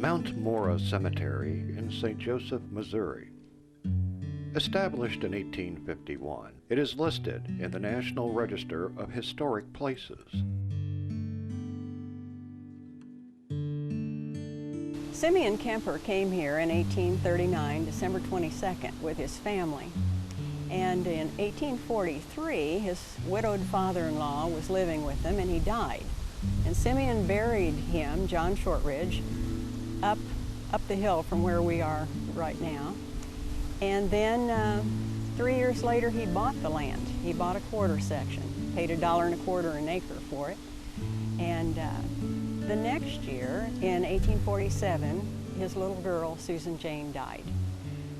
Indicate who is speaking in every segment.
Speaker 1: Mount Mora Cemetery in St. Joseph, Missouri. Established in 1851, it is listed in the National Register of Historic Places.
Speaker 2: Simeon Kemper came here in 1839, December 22nd, with his family. And in 1843, his widowed father-in-law was living with them, and he died. And Simeon buried him, John Shortridge, up the hill from where we are right now. And then 3 years later, he bought the land. He bought a quarter section, paid $1.25 an acre for it. And the next year, in 1847, his little girl, Susan Jane, died.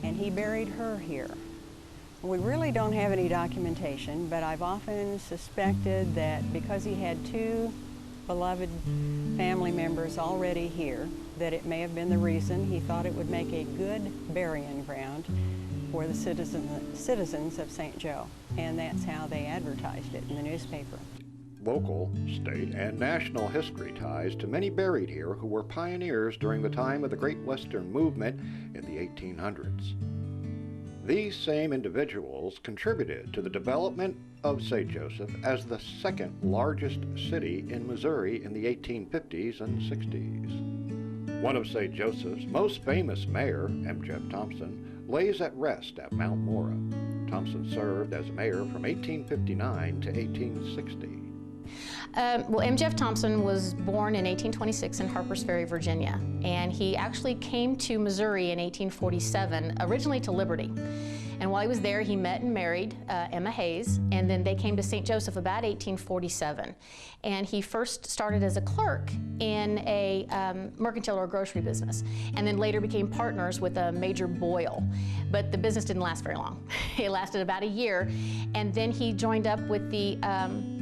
Speaker 2: And he buried her here. We really don't have any documentation, but I've often suspected that because he had two beloved family members already here, that it may have been the reason he thought it would make a good burying ground for the citizens of St. Joe. And that's how they advertised it in the newspaper.
Speaker 1: Local, state, and national history ties to many buried here who were pioneers during the time of the Great Western Movement in the 1800s. These same individuals contributed to the development of St. Joseph as the second largest city in Missouri in the 1850s and 60s. One of St. Joseph's most famous mayor, M. Jeff Thompson, lays at rest at Mount Mora. Thompson served as mayor from 1859 to 1860.
Speaker 3: Well, M. Jeff Thompson was born in 1826 in Harpers Ferry, Virginia, and he actually came to Missouri in 1847, originally to Liberty. And while he was there, he met and married Emma Hayes, and then they came to St. Joseph about 1847. And he first started as a clerk in a mercantile or grocery business, and then later became partners with a Major Boyle. But the business didn't last very long. It lasted about a year, and then he joined up with the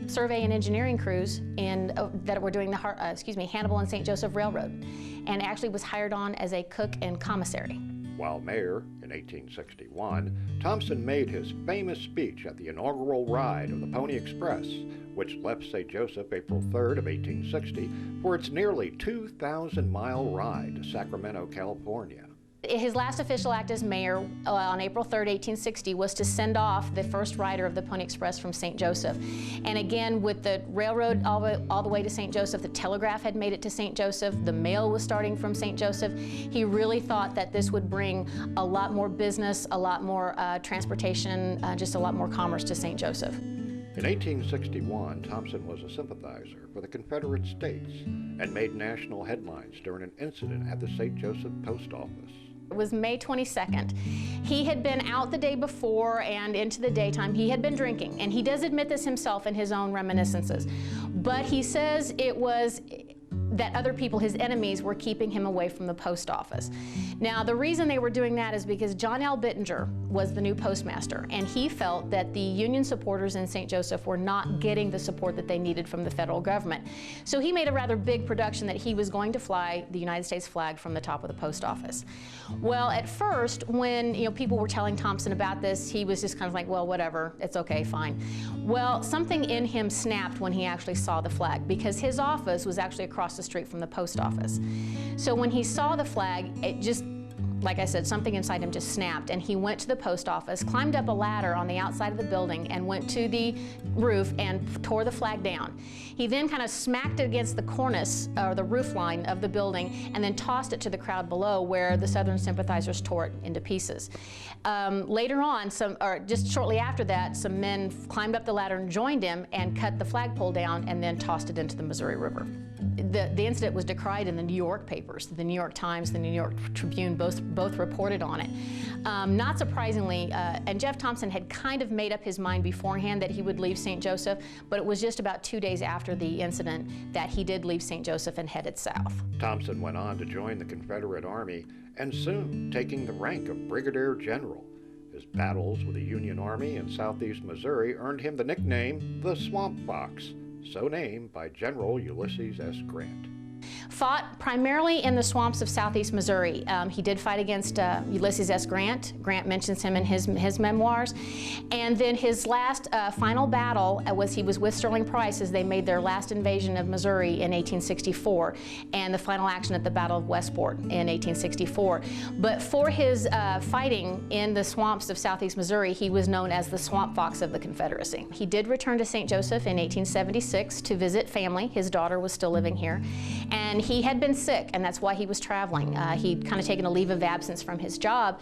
Speaker 3: survey and engineering crews that were doing the Hannibal and St. Joseph Railroad, and actually was hired on as a cook and commissary.
Speaker 1: While mayor in 1861, Thompson made his famous speech at the inaugural ride of the Pony Express, which left St. Joseph April 3rd of 1860 for its nearly 2,000-mile ride to Sacramento, California.
Speaker 3: His last official act as mayor on April 3rd, 1860, was to send off the first rider of the Pony Express from St. Joseph. And again, with the railroad all the way to St. Joseph, the telegraph had made it to St. Joseph, the mail was starting from St. Joseph. He really thought that this would bring a lot more business, a lot more transportation, just a lot more commerce to St. Joseph.
Speaker 1: In 1861, Thompson was a sympathizer for the Confederate States and made national headlines during an incident at the St. Joseph Post Office.
Speaker 3: It was May 22nd. He had been out the day before and into the daytime. He had been drinking, and he does admit this himself in his own reminiscences. But he says it was that other people, his enemies, were keeping him away from the post office. Now, the reason they were doing that is because John L. Bittinger was the new postmaster, and he felt that the Union supporters in St. Joseph were not getting the support that they needed from the federal government. So he made a rather big production that he was going to fly the United States flag from the top of the post office. Well, at first, when people were telling Thompson about this, he was just kind of like, well, whatever, it's okay, fine. Well, something in him snapped when he actually saw the flag, because his office was actually across the street from the post office. So when he saw the flag, it just, like I said, something inside him just snapped, and he went to the post office, climbed up a ladder on the outside of the building, and went to the roof and tore the flag down. He then kind of smacked it against the cornice or the roof line of the building, and then tossed it to the crowd below, where the Southern sympathizers tore it into pieces. Later on, just shortly after that, some men climbed up the ladder and joined him and cut the flagpole down and then tossed it into the Missouri River. The incident was decried in the New York papers. The New York Times, the New York Tribune both reported on it. Not surprisingly, and Jeff Thompson had kind of made up his mind beforehand that he would leave St. Joseph, but it was just about 2 days after the incident that he did leave St. Joseph and headed south.
Speaker 1: Thompson went on to join the Confederate Army, and soon taking the rank of Brigadier General. His battles with the Union Army in southeast Missouri earned him the nickname the Swamp Fox, so named by General Ulysses S. Grant.
Speaker 3: fought primarily in the swamps of southeast Missouri. He did fight against Ulysses S. Grant. Grant mentions him in his memoirs. And then his last final battle he was with Sterling Price as they made their last invasion of Missouri in 1864, and the final action at the Battle of Westport in 1864. But for his fighting in the swamps of southeast Missouri, he was known as the Swamp Fox of the Confederacy. He did return to St. Joseph in 1876 to visit family. His daughter was still living here, and he had been sick, and that's why he was traveling. He'd kind of taken a leave of absence from his job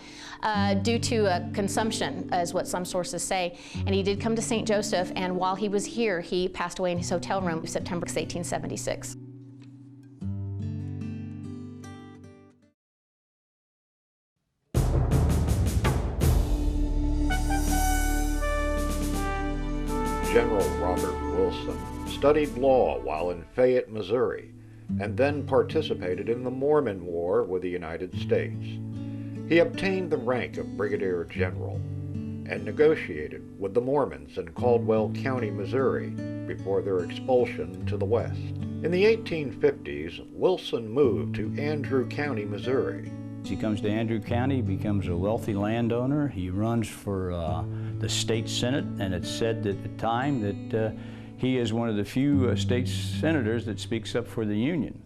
Speaker 3: due to consumption, is what some sources say. And he did come to St. Joseph, and while he was here, he passed away in his hotel room September 1876.
Speaker 1: General Robert Wilson studied law while in Fayette, Missouri, and then participated in the Mormon War with the United States. He obtained the rank of Brigadier General and negotiated with the Mormons in Caldwell County, Missouri, before their expulsion to the west. In the 1850s, Wilson moved to Andrew County, Missouri.
Speaker 4: He comes to Andrew County, becomes a wealthy landowner. He runs for the state senate, and it's said at the time that he is one of the few state senators that speaks up for the Union.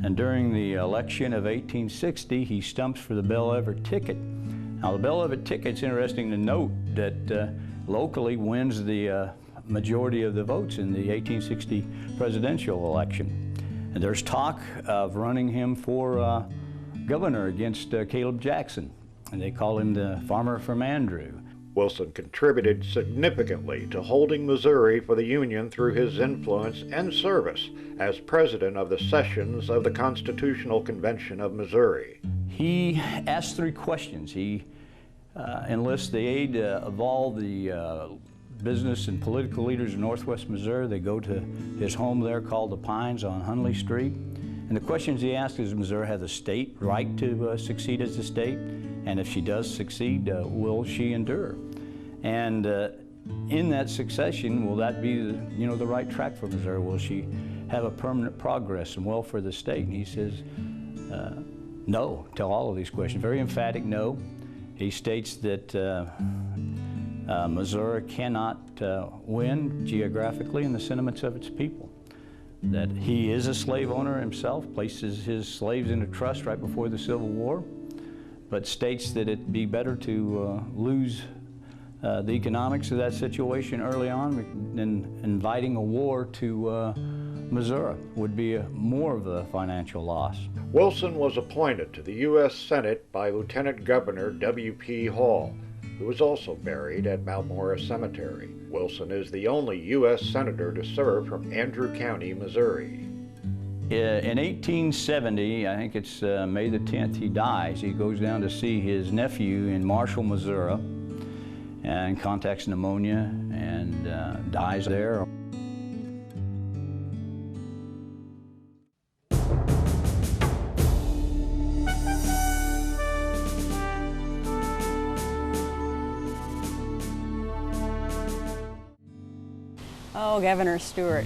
Speaker 4: And during the election of 1860, he stumps for the Belle Everett ticket. Now, the Belle Everett ticket's interesting to note that locally wins the majority of the votes in the 1860 presidential election. And there's talk of running him for governor against Caleb Jackson, and they call him the farmer from Andrew.
Speaker 1: Wilson contributed significantly to holding Missouri for the Union through his influence and service as president of the sessions of the Constitutional Convention of Missouri.
Speaker 4: He asked 3 questions. He enlists the aid of all the business and political leaders in northwest Missouri. They go to his home there called the Pines on Hunley Street. And the questions he asked is, does Missouri have the state right to succeed as a state? And if she does succeed, will she endure? And in that succession, will that be the right track for Missouri? Will she have a permanent progress and welfare of the state? And he says no to all of these questions. Very emphatic no. He states that Missouri cannot win geographically in the sentiments of its people. That he is a slave owner himself, places his slaves into trust right before the Civil War, but states that it'd be better to lose the economics of that situation early on than inviting a war to Missouri would be more of a financial loss.
Speaker 1: Wilson was appointed to the U.S. Senate by Lieutenant Governor W.P. Hall, who was also buried at Mount Mora Cemetery. Wilson is the only U.S. Senator to serve from Andrew County, Missouri.
Speaker 4: In 1870, I think it's May the 10th, he dies. He goes down to see his nephew in Marshall, Missouri, and contacts pneumonia and dies there.
Speaker 2: Oh, Governor Stewart,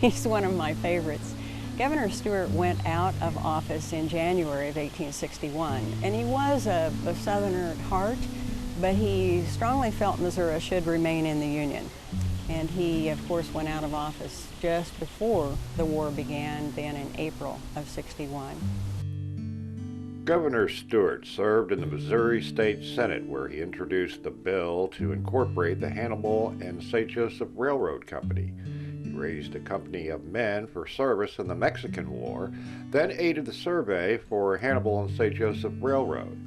Speaker 2: he's one of my favorites. Governor Stewart went out of office in January of 1861, and he was a Southerner at heart, but he strongly felt Missouri should remain in the Union. And he, of course, went out of office just before the war began, then in April of '61.
Speaker 1: Governor Stewart served in the Missouri State Senate, where he introduced the bill to incorporate the Hannibal and St. Joseph Railroad Company. He raised a company of men for service in the Mexican War, then aided the survey for Hannibal and St. Joseph Railroad.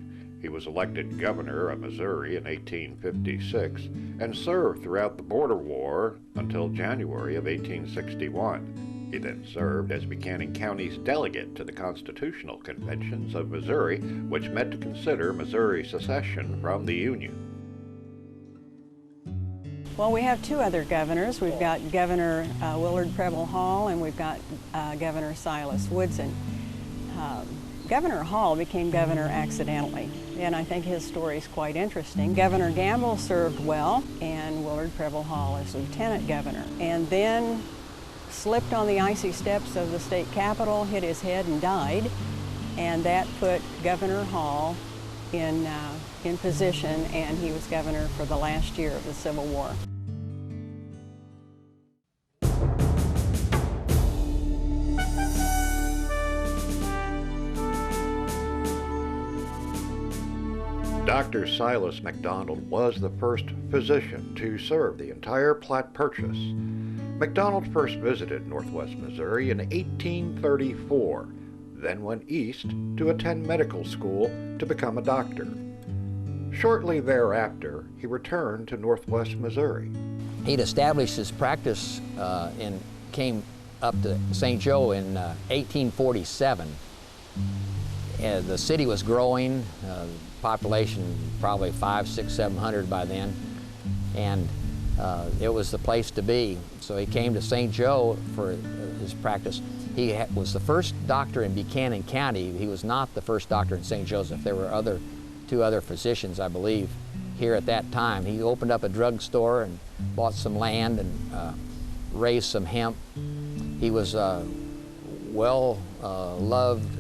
Speaker 1: He was elected governor of Missouri in 1856 and served throughout the Border War until January of 1861. He then served as Buchanan County's delegate to the Constitutional Conventions of Missouri, which met to consider Missouri's secession from the Union.
Speaker 2: Well, we have 2 other governors. We've got Governor Willard Preble Hall, and we've got Governor Silas Woodson. Governor Hall became governor accidentally, and I think his story is quite interesting. Governor Gamble served well, and Willard Preble Hall as lieutenant governor. And then slipped on the icy steps of the state capitol, hit his head, and died. And that put Governor Hall in position, and he was governor for the last year of the Civil War.
Speaker 1: Dr. Silas McDonald was the first physician to serve the entire Platte Purchase. McDonald first visited northwest Missouri in 1834, then went east to attend medical school to become a doctor. Shortly thereafter, he returned to northwest Missouri.
Speaker 5: He'd established his practice and came up to St. Joe in 1847. The city was growing, population probably 500, 600, 700 by then, and it was the place to be. So he came to St. Joe for his practice. He was the first doctor in Buchanan County. He was not the first doctor in St. Joseph. There were two other physicians, I believe, here at that time. He opened up a drugstore and bought some land and raised some hemp. He was a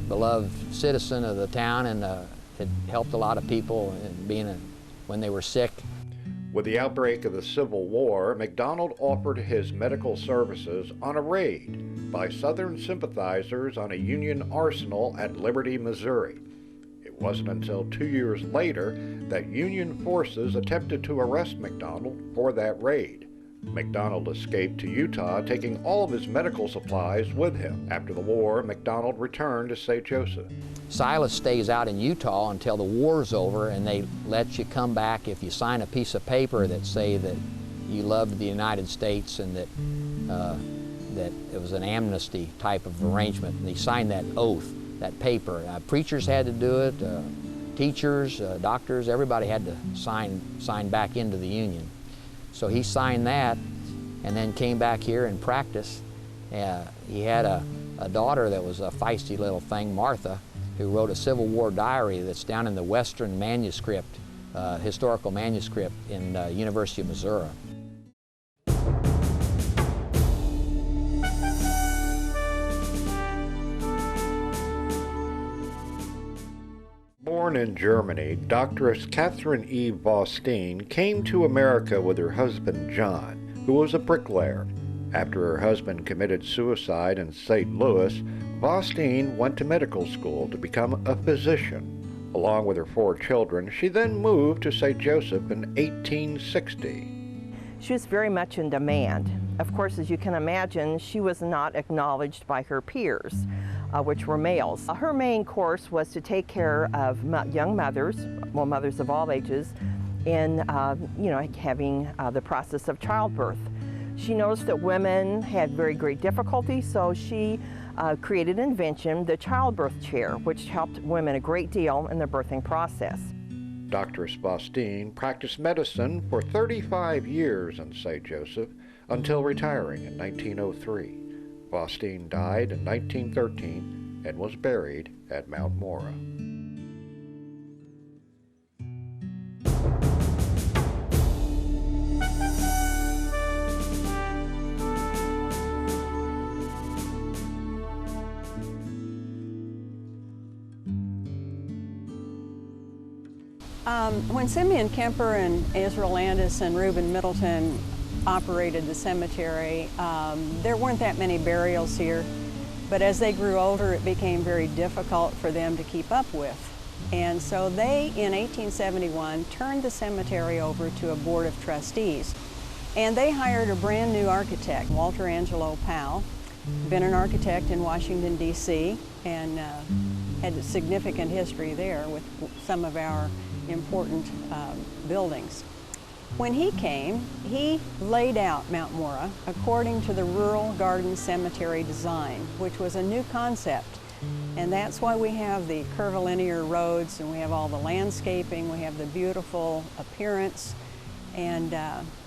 Speaker 5: beloved citizen of the town, and had helped a lot of people in when they were sick.
Speaker 1: With the outbreak of the Civil War, McDonald offered his medical services on a raid by Southern sympathizers on a Union arsenal at Liberty, Missouri. It wasn't until 2 years later that Union forces attempted to arrest McDonald for that raid. McDonald escaped to Utah, taking all of his medical supplies with him. After the war, McDonald returned to St. Joseph.
Speaker 5: Silas stays out in Utah until the war's over, and they let you come back if you sign a piece of paper that say that you loved the United States and that that it was an amnesty type of arrangement. And he signed that oath, that paper. Preachers had to do it, teachers, doctors, everybody had to sign back into the Union. So he signed that and then came back here and practiced. He had a daughter that was a feisty little thing, Martha, who wrote a Civil War diary that's down in the Western manuscript, historical manuscript in University of Missouri.
Speaker 1: Born in Germany, Doctoress Catherine E. Vostine came to America with her husband John, who was a bricklayer. After her husband committed suicide in St. Louis, Vostine went to medical school to become a physician. Along with her 4 children, she then moved to St. Joseph in 1860.
Speaker 6: She was very much in demand. Of course, as you can imagine, she was not acknowledged by her peers, which were males. Her main course was to take care of young mothers, well, mothers of all ages, in having the process of childbirth. She noticed that women had very great difficulty, so she created an invention, the childbirth chair, which helped women a great deal in the birthing process.
Speaker 1: Doctoress Vostine practiced medicine for 35 years in St. Joseph until retiring in 1903. Vostine died in 1913 and was buried at Mount Mora.
Speaker 2: When Simeon Kemper and Ezra Landis and Reuben Middleton operated the cemetery, there weren't that many burials here, but as they grew older, it became very difficult for them to keep up with. And so they, in 1871, turned the cemetery over to a board of trustees. And they hired a brand new architect, Walter Angelo Powell, been an architect in Washington, D.C., and had a significant history there with some of our important buildings. When he came, he laid out Mount Mora according to the rural garden cemetery design, which was a new concept. And that's why we have the curvilinear roads, and we have all the landscaping, we have the beautiful appearance. And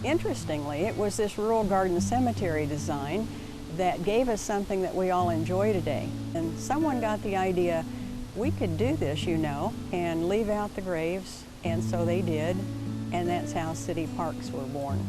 Speaker 2: interestingly, it was this rural garden cemetery design that gave us something that we all enjoy today. And someone got the idea, we could do this, you know, and leave out the graves, and so they did, and that's how city parks were born.